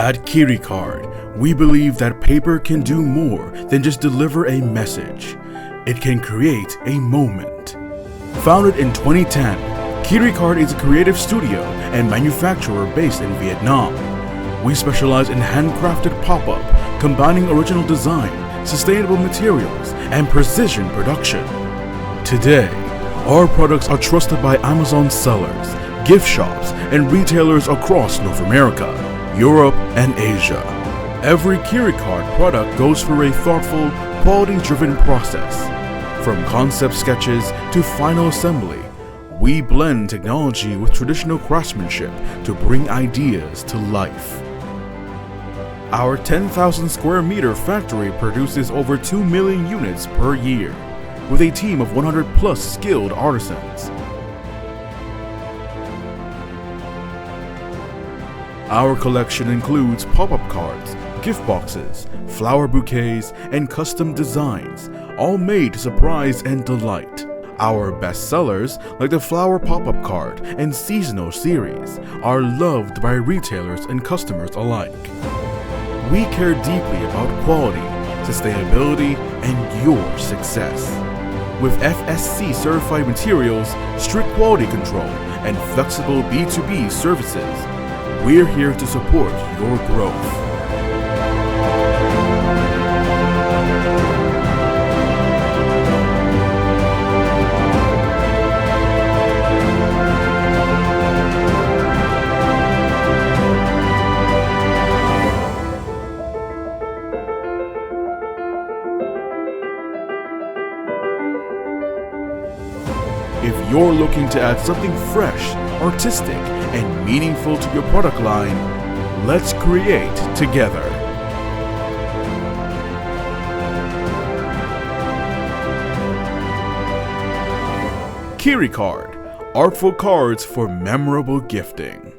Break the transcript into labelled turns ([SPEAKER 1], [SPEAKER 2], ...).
[SPEAKER 1] At Kiricard, we believe that paper can do more than just deliver a message. It can create a moment. Founded in 2010, Kiricard is a creative studio and manufacturer based in Vietnam. We specialize in handcrafted pop-up, combining original design, sustainable materials, and precision production. Today, our products are trusted by Amazon sellers, gift shops, and retailers across North America, Europe, and Asia. Every Kiricard product goes through a thoughtful, quality-driven process. From concept sketches to final assembly, we blend technology with traditional craftsmanship to bring ideas to life. Our 10,000 square meter factory produces over 2 million units per year, with a team of 100 plus skilled artisans. Our collection includes pop-up cards, gift boxes, flower bouquets, and custom designs, all made to surprise and delight. Our best sellers, like the flower pop-up card and seasonal series, are loved by retailers and customers alike. We care deeply about quality, sustainability, and your success. With FSC certified materials, strict quality control, and flexible B2B services, we're here to support your growth. If you're looking to add something fresh, artistic, and meaningful to your product line, let's create together. Kiricard, artful cards for memorable gifting.